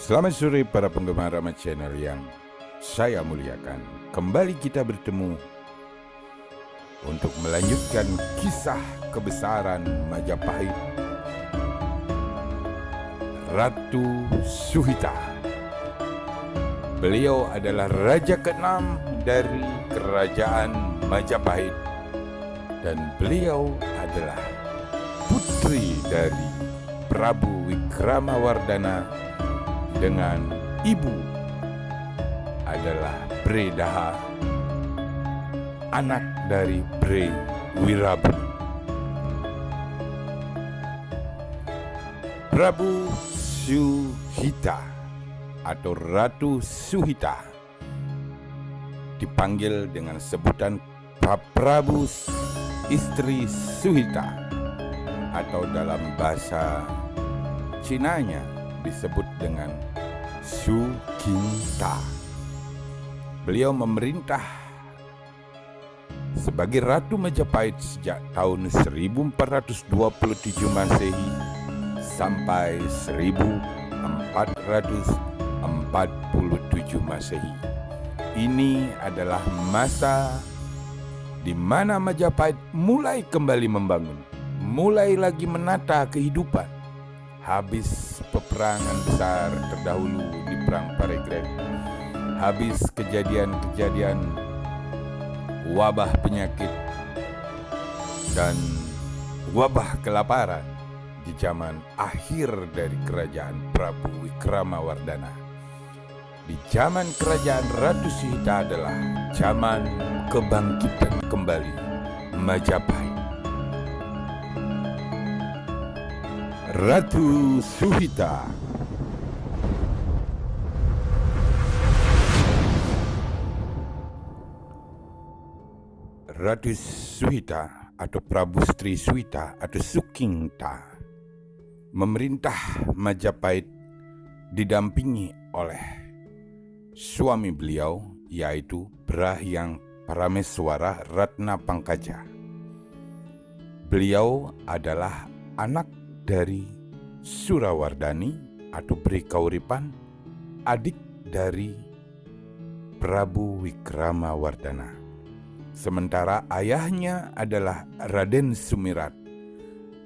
Selamat sore para penggemar Rama Channel yang saya muliakan. Kembali kita bertemu untuk melanjutkan kisah kebesaran Majapahit, Ratu Suhita. Beliau adalah raja ke-6 dari kerajaan Majapahit dan beliau adalah putri dari Prabu Wikramawardhana dengan ibu adalah Bre Daha, anak dari Bre Wirabun. Prabu Suhita atau Ratu Suhita dipanggil dengan sebutan Prabu Istri Suhita atau dalam bahasa Cinanya disebut dengan Su Qingta. Beliau memerintah sebagai Ratu Majapahit sejak tahun 1427 Masehi sampai 1447 Masehi. Ini adalah masa di mana Majapahit mulai kembali membangun, mulai lagi menata kehidupan. Habis peperangan besar terdahulu di Perang Paregreg, habis kejadian-kejadian wabah penyakit dan wabah kelaparan di zaman akhir dari kerajaan Prabu Wikramawardhana. Di zaman kerajaan Ratu Suhita adalah zaman kebangkitan kembali Majapahit. Ratu Suhita. Ratu Suhita atau Prabu Istri Suhita atau Su Qingta memerintah Majapahit didampingi oleh suami beliau, yaitu Prahyang Parameswara Ratna Pangkaja. Beliau adalah anak dari Surawardhani atau Bre Kauripan, adik dari Prabu Wikramawardhana. Sementara ayahnya adalah Raden Sumirat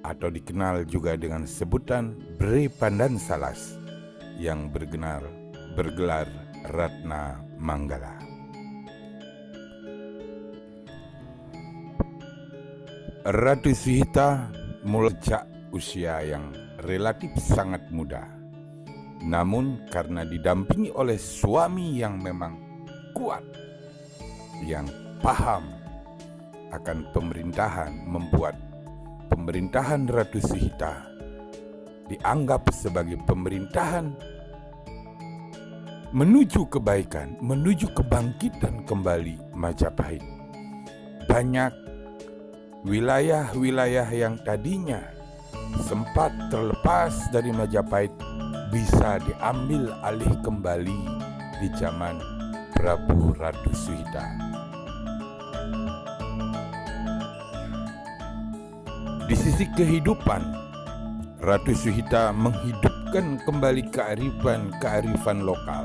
atau dikenal juga dengan sebutan Bre Pandansalas yang bergelar Ratna Manggala. Ratu Suhita mulai usia yang relatif sangat muda. Namun karena didampingi oleh suami yang memang kuat, yang paham akan pemerintahan, membuat pemerintahan Ratu Suhita dianggap sebagai pemerintahan menuju kebaikan, menuju kebangkitan kembali Majapahit. Banyak wilayah-wilayah yang tadinya sempat terlepas dari Majapahit bisa diambil alih kembali di zaman Prabu Ratu Suhita. Di sisi kehidupan, Ratu Suhita menghidupkan kembali kearifan lokal.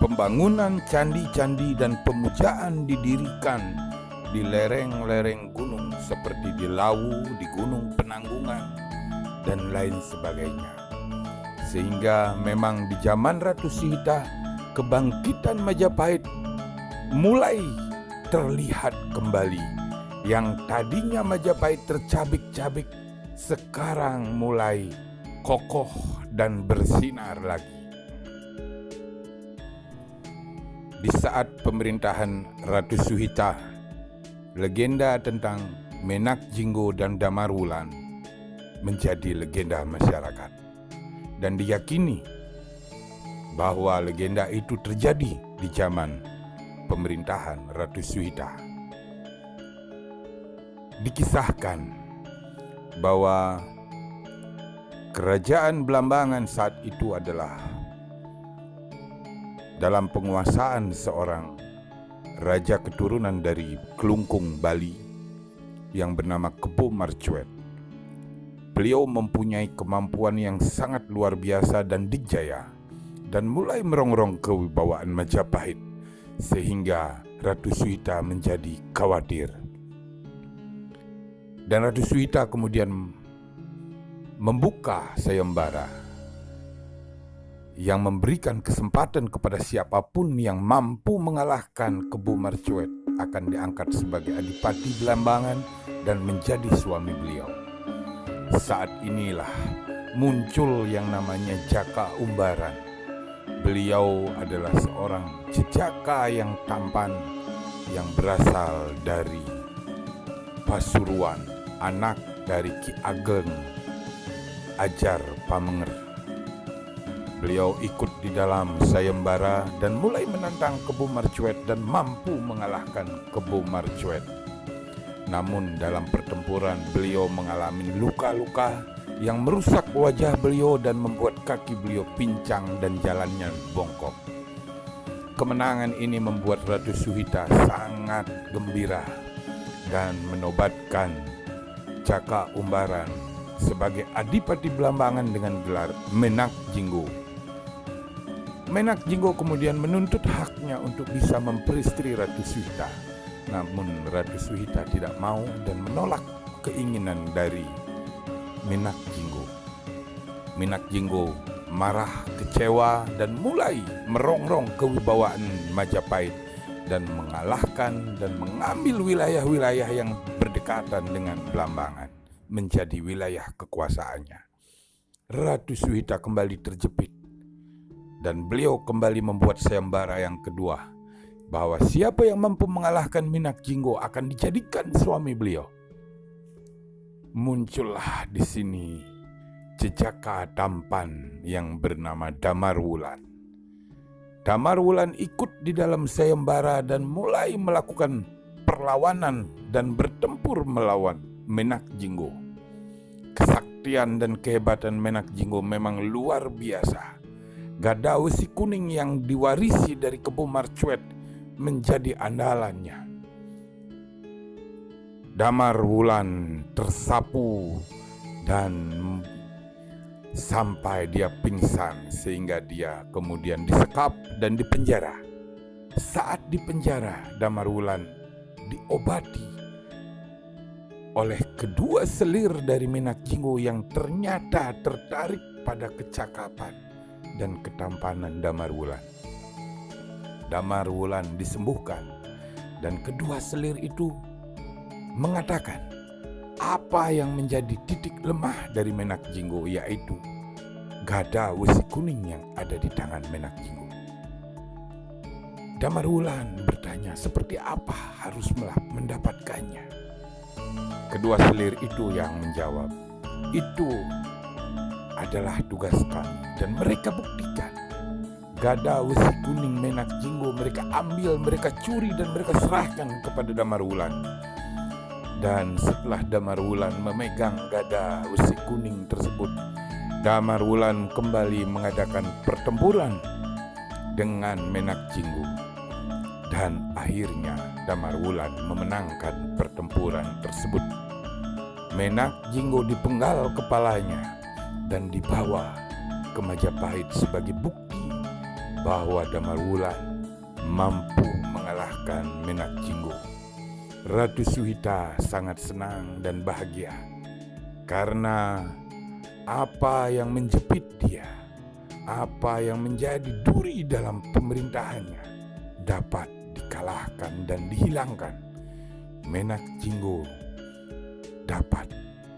Pembangunan candi-candi dan pemujaan didirikan di lereng-lereng gunung seperti di Lawu, di Gunung Penanggungan, dan lain sebagainya. Sehingga memang di zaman Ratu Suhita, kebangkitan Majapahit mulai terlihat kembali. Yang tadinya Majapahit tercabik-cabik, sekarang mulai kokoh dan bersinar lagi. Di saat pemerintahan Ratu Suhita, legenda tentang Menak Jinggo dan Damarwulan menjadi legenda masyarakat, dan diyakini bahwa legenda itu terjadi di zaman pemerintahan Ratu Suhita. Dikisahkan bahwa kerajaan Blambangan saat itu adalah dalam penguasaan seorang raja keturunan dari Kelungkung, Bali yang bernama Kebo Marcuet. Beliau mempunyai kemampuan yang sangat luar biasa dan dikjaya dan mulai merongrong kewibawaan Majapahit, sehingga Ratu Suhita menjadi khawatir. Dan Ratu Suhita kemudian membuka sayembara yang memberikan kesempatan kepada siapapun yang mampu mengalahkan Kebo Marcuet akan diangkat sebagai adipati Belambangan dan menjadi suami beliau. Saat inilah muncul yang namanya Jaka Umbaran. Beliau adalah seorang jejaka yang tampan yang berasal dari Pasuruan, anak dari Ki Ageng Ajar Pamenger. Beliau ikut di dalam sayembara dan mulai menantang Kebo Marcuet dan mampu mengalahkan Kebo Marcuet. Namun dalam pertempuran beliau mengalami luka-luka yang merusak wajah beliau dan membuat kaki beliau pincang dan jalannya bongkok. Kemenangan ini membuat Ratu Suhita sangat gembira dan menobatkan Jaka Umbaran sebagai adipati Belambangan dengan gelar Menak Jinggo. Menak Jinggo kemudian menuntut haknya untuk bisa memperistri Ratu Suhita. Namun Ratu Suhita tidak mau dan menolak keinginan dari Menak Jinggo. Menak Jinggo marah, kecewa, dan mulai merongrong kewibawaan Majapahit dan mengalahkan dan mengambil wilayah-wilayah yang berdekatan dengan Belambangan menjadi wilayah kekuasaannya. Ratu Suhita kembali terjepit dan beliau kembali membuat sayembara yang kedua bahwa siapa yang mampu mengalahkan Menak Jinggo akan dijadikan suami beliau. Muncullah di sini jejaka tampan yang bernama Damar Wulan. Damar Wulan ikut di dalam sayembara dan mulai melakukan perlawanan dan bertempur melawan Menak Jinggo. Kesaktian dan kehebatan Menak Jinggo memang luar biasa. Gada Wesi Kuning yang diwarisi dari Kebo Marcuet menjadi andalannya. Damar Wulan tersapu dan sampai dia pingsan sehingga dia kemudian disekap dan dipenjara. Saat dipenjara, Damar Wulan diobati oleh kedua selir dari Menak Jinggo yang ternyata tertarik pada kecakapan dan ketampanan Damar Wulan. Damar Wulan disembuhkan dan kedua selir itu mengatakan apa yang menjadi titik lemah dari Menak Jinggo, yaitu gada Wesi Kuning yang ada di tangan Menak Jinggo. Damar Wulan bertanya seperti apa harus mendapatkannya. Kedua selir itu yang menjawab, itu adalah tugas kami dan mereka buktikan. Gada Wesi Kuning Menak Jinggo mereka ambil, mereka curi dan mereka serahkan kepada Damar Wulan. Dan setelah Damar Wulan memegang gada Wesi Kuning tersebut, Damar Wulan kembali mengadakan pertempuran dengan Menak Jinggo. Dan akhirnya Damar Wulan memenangkan pertempuran tersebut. Menak Jinggo dipenggal kepalanya dan dibawa ke Majapahit sebagai bukti bahwa Damar Wulan mampu mengalahkan Menak Jinggo. Ratu Suhita sangat senang dan bahagia karena apa yang menjepit dia, apa yang menjadi duri dalam pemerintahannya dapat dikalahkan dan dihilangkan. Menak Jinggo dapat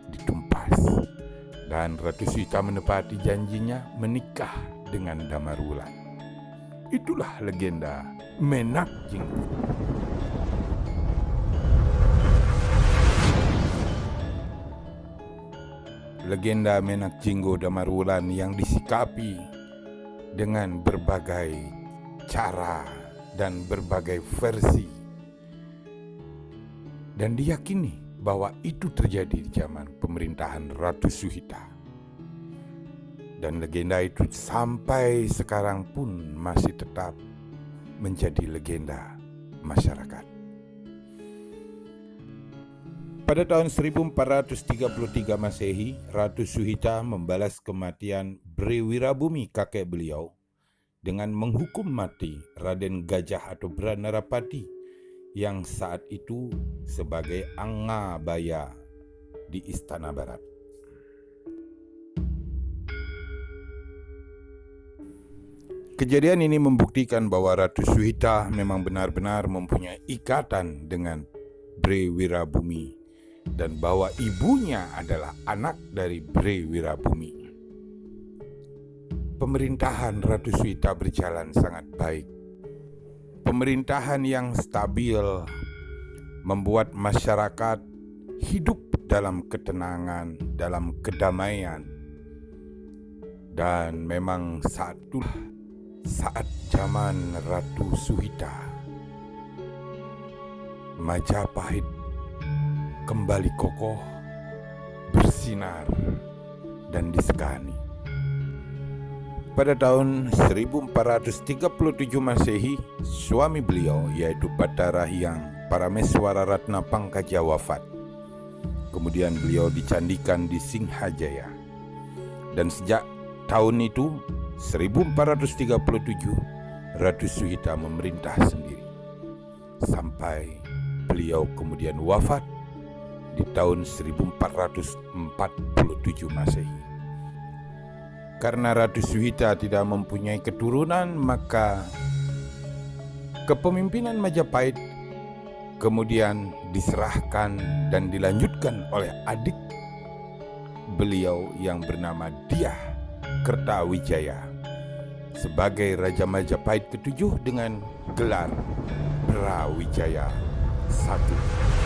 ditumpas dan Ratu Suhita menepati janjinya menikah dengan Damar Wulan. Itulah legenda Menak Jinggo. Legenda Menak Jinggo Damar Wulan yang disikapi dengan berbagai cara dan berbagai versi, dan diyakini bahwa itu terjadi di zaman pemerintahan Ratu Suhita. Dan legenda itu sampai sekarang pun masih tetap menjadi legenda masyarakat. Pada tahun 1433 Masehi, Ratu Suhita membalas kematian Bre Wirabumi kakek beliau dengan menghukum mati Raden Gajah atau Branarapati yang saat itu sebagai Angabaya di Istana Barat. Kejadian ini membuktikan bahwa Ratu Suhita memang benar-benar mempunyai ikatan dengan Bre Wirabumi dan bahwa ibunya adalah anak dari Bre Wirabumi. Pemerintahan Ratu Suhita berjalan sangat baik. Pemerintahan yang stabil membuat masyarakat hidup dalam ketenangan, dalam kedamaian. Dan memang saat zaman Ratu Suhita, Majapahit kembali kokoh, bersinar, dan disegani. Pada tahun 1437 Masehi, suami beliau yaitu Batara Hyang Parameswara Ratna Pangkaja wafat. Kemudian beliau dicandikan di Singhajaya. Dan sejak tahun itu 1437 Ratu Suhita memerintah sendiri sampai beliau kemudian wafat di tahun 1447 Masehi. Karena Ratu Suhita tidak mempunyai keturunan, maka kepemimpinan Majapahit kemudian diserahkan dan dilanjutkan oleh adik beliau yang bernama Dyah Kertawijaya sebagai Raja Majapahit ke-7 dengan gelar Brawijaya I.